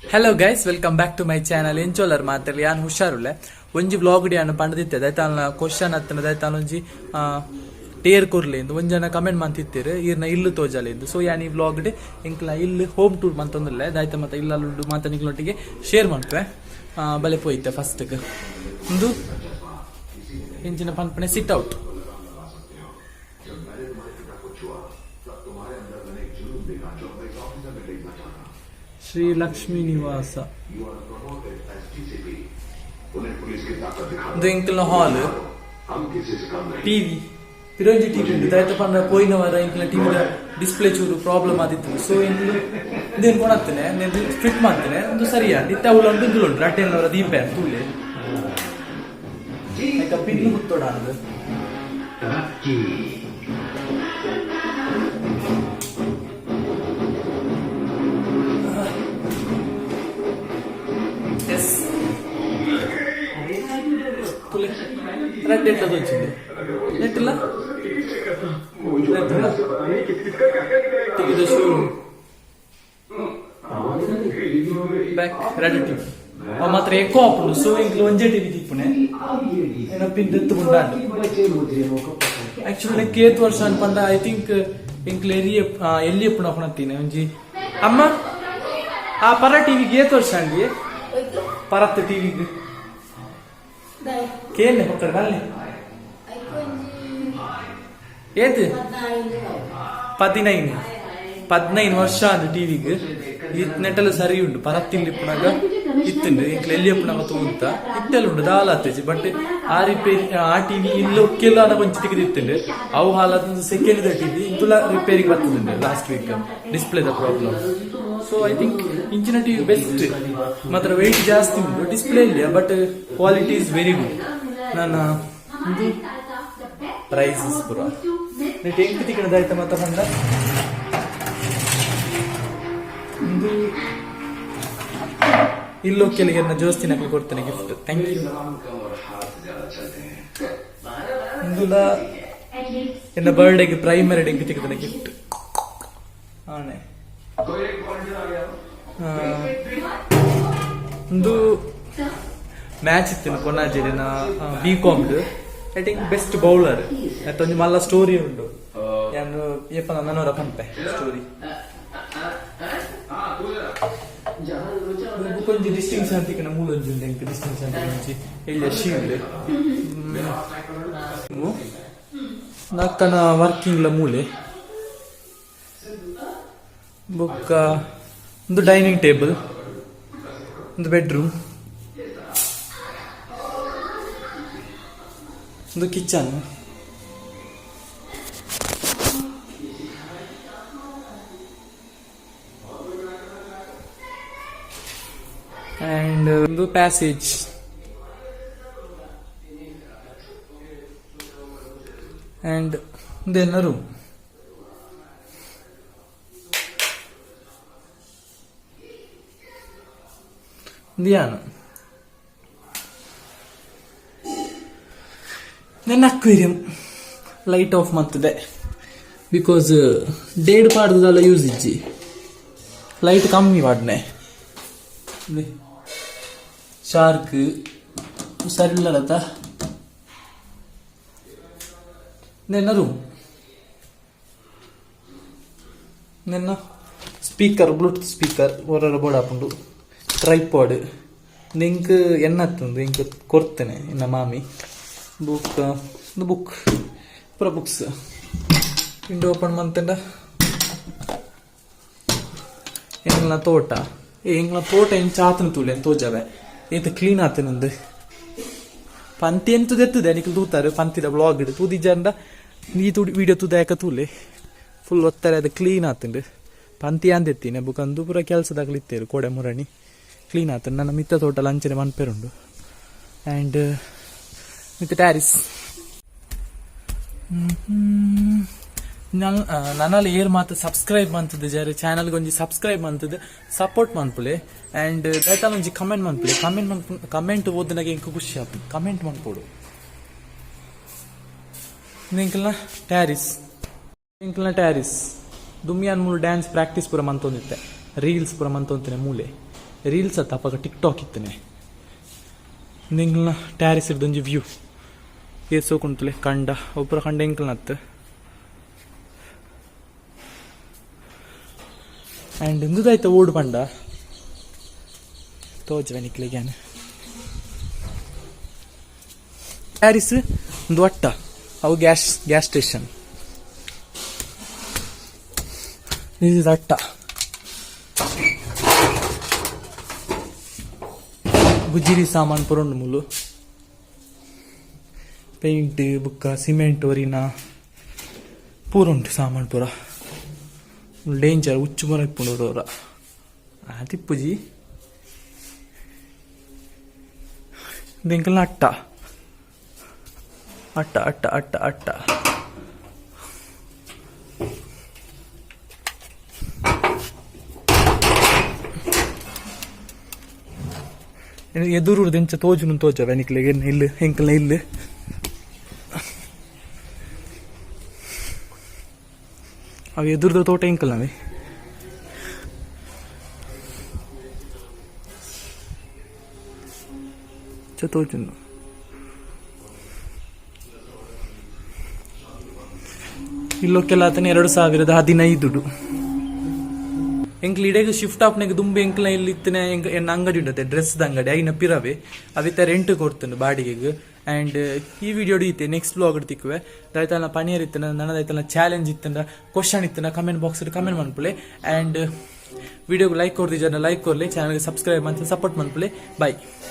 Hello guys, welcome back to my channel. ಎಂಚೋಲರ್ ಮಾತಾಡಲಿ ಯಾನ್ ಹುಷಾರುಳ್ಳೆ ಒಂಜಿ ವ್ಲಾಗ್ ಡಿ ಅನ್ನು ಪಂಡದಿತ್ತೆ ದೈತಾನ ಕ್ವಶನ್ ಹತ್ತನ ದೈತಾನ ಒಂಜಿ ಟೇರ್ ಕೊರ್ಲಿಂದು ಒಂಜನ ಕಮೆಂಟ್ ಮಂತಿತ್ತೀರು ಈರ್ನ ಇಲ್ಲು ತೋಜಲಿಂದು. ಸೊ ಯಾನ್ ಈ ವ್ಲಾಗ್ ಡಿ ಇಂಕ್ಲ ಇಲ್ಲಿ ಹೋಮ್ ಟೂರ್ ಮಂತೊಂದಿಲ್ಲ ದೈತ ಮತ್ತೆ ಇಲ್ಲುಂಡು ಮಾತಾನಿಗಳೊಟ್ಟಿಗೆ ಶೇರ್ ಮಾಡ್ತೇವೆ. ಬಲೆ ಪೋಯ್ತೆ ಫಸ್ಟ್ಗೆ ಒಂದು ಇಂಚಿನ ಪನ್ಪನೆ ಸಿಟ್ ಔಟ್ ಶ್ರೀ ಲಕ್ಷ್ಮೀ ನಿವಾಸ ಇಂಕಲ್ನ ಹಾಲ್ ಟಿವಿ ಪಿರೋಂಜಿ ಟಿವಿ ಉಂಟು ದಯತ ಪಂಡ ಪೋಯಿನ ವಾರ ಇಂಕಲ್ನ ಟಿವಿ ಡಿಸ್ಪ್ಲೇ ಚೂರು ಪ್ರಾಬ್ಲಮ್ ಆದಿತ್ತು. ಸೊ ಇಂದು ಇದೇನು ಕೊಡತ್ತೇನೆ ಫಿಟ್ ಮಾಡ್ತೇನೆ ಒಂದು ಸರಿಯಾ ಇತ್ತ ಅವಳು ಉಂಟು ಅಟ್ಟೆಲ್ಲವರ ದೀಪ ತುಳ್ಳಿ ಪಿನ್ ಮುತ್ತೋಡ ಅದು నెట్ వచ్చింది నెట్లా ఇది షోరూమ్ ಬ್ಯಾಕ್ ರೆಡಿ ಟಿವಿ ಮಾತ್ರ ఎక్కువ అప్పుడు సో ఇంట్లో ಒಂದೇ ಟಿವಿ ತಿಪ್ಪುನೆ ಏನ ಪಿನ್ ಎತ್ತುಕೊಂಡಾಂಡು ಆಕ್ಚುಲಿ ಕೇತ್ ವರ್ಷ ಅನ್ಪಂಡ ಐ ಥಿಂಕ್ ಇಂಕ್ಲ ಎಲ್ಲಿ ಎప్పుడు ಹಾಕೊಂತೀನಿ ಒಂಜಿ ಅಮ್ಮ ಆ ಪರ ಟಿವಿಗೆ ಏತ್ ವರ್ಷ ಅಂಡಿ ಪರತ್ ಟಿವಿಗೆ ಕೇನೆ ಪಕ್ಕಡ ಬಲ್ಲಿ ಏತ್ 19 ವರ್ಷ ಅಂದು ಟಿವಿಗೆ ನೆಟ್ಟಲು ಸರಿ ಉಂಟು ಪರತ್ತಿಲ್ಲಿ ಇಪ್ಪನಾಗ ಇತ್ತುಂಡು ಇಂಕ್ಲ ಎಲ್ಲಿ ಎಪ್ಪನಾಗ ತೂಂತ ಇತ್ತೆಲ್ಲ ಉಂಟು ದಾಲ ಹತ್ತಜಿ ಬಟ್ ಆ ರಿಪೇರಿ ಆ ಟಿವಿ ಇಲ್ಲಿ ಒಕ್ಕೆಲ್ಲ ಕೊಂಚ ತೆಗೆದಿತ್ತುಂಡು ಅವು ಹಾಲದ ಸೆಕೆಂಡ್ ಟಿವಿ ಇಂತುಲ ರಿಪೇರಿಗೆ ಬರ್ತದುಂಡು ಲಾಸ್ಟ್ ವೀಕ್ ಡಿಸ್ಪ್ಲೇದ ಪ್ರಾಬ್ಲಮ್. ಸೊ ಐ ಥಿಂಕ್ ಇಂಚಿನ ಟಿವಿ ಬೆಸ್ಟ್ ಮಾತ್ರ ವೆಯ್ಟ್ ಜಾಸ್ತಿ ಉಂಟು ಡಿಸ್ಪ್ಲೇ ಇಲ್ಲ but quality is very good. ನಾನು ಪ್ರೈಸಸ್ ಪೂರ ನೆಟ್ ಎಂಟು ತಿಕ್ಕಣದಾಯ್ತ ಮಾತ್ರ ಬಂದ ಒಂದು ಇಲ್ಲೊಕ್ಕೆಲಿಗೆ ಜೋಸ್ತಿನಕ್ಕೆ ಕೊಡ್ತೇನೆ ಗಿಫ್ಟ್. Thank you. ಇಂದುಲ ಎನ್ನ ಬರ್ಡೇಗೆ ಪ್ರೈಮರಿ ಡೆಂಗ್ ತೆಗೆದ ಗಿಫ್ಟ್ ಆನೆ ಒಂದು ಮ್ಯಾಚ್ ಇತ್ತು ಕೊನಾಜೆರಿನ ಬಿಕಾಮ್ ಐ ಥಿಂಕ್ ಬೆಸ್ಟ್ ಬೌಲರ್ ಒಂದು ಮಲ್ಲ ಸ್ಟೋರಿ ಉಂಟು ಯಾನು ಏಪ ನನ್ನವರ ಪಂಪೆ ಸ್ಟೋರಿ ಕೊಂಚ ಡಿಸ್ಟಿಂಕ್ಷನ್ ಅಂತಿಕನ ಮೂಲೊಂಜಿ ಉಂಡು ಎಂಕ್ ಡಿಸ್ಟಿಂಕ್ಷನ್ ಅಂತಿ ಎಲ್ಲಿ ಶೀಲ್ಡ್ ನಕ್ಕನ ವರ್ಕಿಂಗ್ಲ ಮೂಲೆ ಬೊಕ್ಕ ಒಂದು ಡೈನಿಂಗ್ ಟೇಬಲ್ ಒಂದು ಬೆಡ್ರೂಮ್ ಒಂದು ಕಿಚನ್ and ಒಂದು passage and then a room. Diana ನನ್ನ ಅಕ್ವೇರಿಯಂ ಲೈಟ್ ಆಫ್ ಮಾಡ್ತದೆ ಬಿಕಾಸ್ ಡೇಡ್ ಪಾಡ್ದಲ್ಲ ಯೂಸ್ ಇಜ್ಜಿ ಲೈಟ್ ಕಮ್ಮಿ ಪಾಡ್ನೆ ಶಾರ್ಕ್ ಸರಿಲ್ಲತ್ತ ನಿನ್ನ ರೂಮ್ ನಿನ್ನ ಸ್ಪೀಕರ್ ಬ್ಲೂಟೂತ್ ಸ್ಪೀಕರ್ ಹೊರ ಬೋರ್ಡ್ ಹಾಕೊಂಡು ಟ್ರೈಪಾಡ್ ನಿಂಕ್ ಎನ್ನತ್ತುಂದು ಇಂಕ್ ಕೊಡ್ತೇನೆ ಇನ್ನ ಮಾಮಿ ಬುಕ್ ಒಂದು ಬುಕ್ ಪೂರ ಬುಕ್ಸ್ ವಿಂಡೋ ಓಪನ್ ಮಾಡ್ತಂಡ ಎಂಗ್ಲ ತೋಟ ಎಂಗ್ಲ ತೋಟ ಹೆಂಗ್ ಚಾತನ ತೂಲೆ ತೋಜವೆ ಏತ ಕ್ಲೀನ್ ಆತನಂದು ಪಂತಿ ಎಂತೂ ಎತ್ತದೆ ನಿಖಲ್ ತೂತಾರೆ ಪಂತಿದ ಬ್ಲಾಗ್ ಇಡು ತೂದಿಜಂಡ ನೀ ತುಡಿ ವಿಡಿಯೋ ತೂದಾಯಕ ತೂಲೆ ಫುಲ್ ಒತ್ತಾರೆ ಅದು ಕ್ಲೀನ್ ಆತಂಡು ಪಂತಿ ಅಂದೆತ್ತೀನಿ ಬುಕಂದು ಪೂರ ಕೆಲಸದಾಗಲಿತ್ತೇರು ಕೋಡೆ ಮುರಣಿ ಕ್ಲೀನ್ ಆತಂಡು ನನ್ನ ಮಿತ್ತ ತೋಟ ಲಂಚನೆ ಮನ್ಪೇರುಂಡು ಆ್ಯಂಡ್ ಮಿತ್ತ ಟ್ಯಾರಿಸ್ ನನ್ನಲ್ಲಿ ಏರ್ ಮಾತು ಸಬ್ಸ್ಕ್ರೈಬ್ ಮಂತದ್ದು ಜರ ಚಾನಲ್ಗೆ ಒಂಜಿ ಸಬ್ಸ್ಕ್ರೈಬ್ ಮಂತದ್ದು ಸಪೋರ್ಟ್ ಮನ್ಪುಲೆ ಆ್ಯಂಡ್ ದಯತಾಲ ಒಂಜಿ ಕಮೆಂಟ್ ಮನ್ಪುಲೆ ಕಮೆಂಟ್ ಓದಿನಾಗ ಇಂಕ ಖುಷಿ ಆಗ್ತದೆ ಕಮೆಂಟ್ ಮನ್ಪೋಡು ಇಂಕಲ್ನ ಟ್ಯಾರಿಸ್ ದುಮಿಯಾನ್ ಮೂಲು ಡ್ಯಾನ್ಸ್ ಪ್ರಾಕ್ಟೀಸ್ ಪೂರ ಮಂತೊಂದಿತ್ತೆ ರೀಲ್ಸ್ ಪೂರ ಮಂತೊಂತಿನ ಮೂಲೆ ರೀಲ್ಸ್ ಅತ್ತ ಅಪ್ಪ ಟಿಕ್ಟಾಕ್ ಇತ್ತನೆ ಎಂಕ್ಲ್ನ ಟ್ಯಾರಿಸ್ ಇರ್ದೊಂಜಿ ವ್ಯೂ ಏಸೋ ಕುಂತಲೆ ಕಂಡ ಒಬ್ಬರ ಕಂಡ ಎಂಕ್ಲ್ನತ್ತು ಆ್ಯಂಡ್ ಇಂದುದಾಯ್ತ ಓಡು ಪಂಡ ತೋಜವೆನಿಕ್ಲಿಗ್ಯಾನ ಪ್ಯಾರಿಸ್ ಒಂದು ಒಟ್ಟ ಅವು ಗ್ಯಾಸ್ ಸ್ಟೇಷನ್ ಇದು ಅಟ್ಟ ಗುಜ್ಜಿರಿ ಸಾಮಾನು ಪುರಂಡು ಮುಲು ಪೇಂಟ್ ಬುಕ್ಕ ಸಿಮೆಂಟ್ ಒರಿನ ಪೂರುಂಟು ಸಾಮಾನು ಪೂರ ಡೇಂಜರ್ ಉಚ್ಚು ಮರ ಇಪ್ಪುಂಡು ಅವರ ತಿಪ್ಪುಜಿ ಬೆಂಕಲ್ನ ಅಟ್ಟ ಅಟ್ಟ ಅಟ್ಟ ಅಟ್ಟ ಅಟ್ಟ ಎದುರು ಎಂಚ ತೋಜುನು ತೋಜ ವೆನಿಕ್ಲೆಗೆ ಇಲ್ಲಿ ಹೆಂಕಲ್ನ ಇಲ್ಲಿ ಅವು ಎದುರ್ದ ತೋಟ ಹೆಂಕಲ್ನವೇ ತೋಜುನು ಇಲ್ಲೊಕ್ಕೆಲ್ಲ ಆತನ 2015 ಎಂಕ್ಲ ಇಡೆಗೆ ಶಿಫ್ಟ್ ಆಪ್ನಾಗ ದುಂಬೆ ಎಂಕ್ಲ ಇಲ್ಲಿ ಇತ್ತನೆ ಎನ್ನ ಅಂಗಡಿ ಉಂಟತೆ ಡ್ರೆಸ್ದ ಅಂಗಡಿ ಐನ ಪಿರವೆ ಅವಿತ್ತ ರೆಂಟ್ ಕೊಡ್ತಾನೆ ಬಾಡಿಗೆಗೆ ಆ್ಯಂಡ್ ಈ ವಿಡಿಯೋ ಇತ್ತೆ ನೆಕ್ಸ್ಟ್ ಬ್ಲಾಗ್ ತಿಕ್ಕುವೆ ದಯತನ ಪನಿಯರ್ ಇತ್ತನ ನನ್ನದೈತನ ಚಾಲೆಂಜ್ ಇತ್ತಂದ ಕ್ವಶನ್ ಇತ್ತನ ಕಮೆಂಟ್ ಬಾಕ್ಸ್ ಕಮೆಂಟ್ ಮನ್ಪುಲೆ ಆ್ಯಂಡ್ ವಿಡಿಯೋಗೆ ಲೈಕ್ ಕೊಡ್ದಿ ಜನ ಲೈಕ್ ಕೊಡ್ಲಿ ಚಾನಲ್ಗೆ ಸಬ್ಸ್ಕ್ರೈಬ್ ಅಂತ ಸಪೋರ್ಟ್ ಮನ್ಪುಲೆ ಬಾಯ್.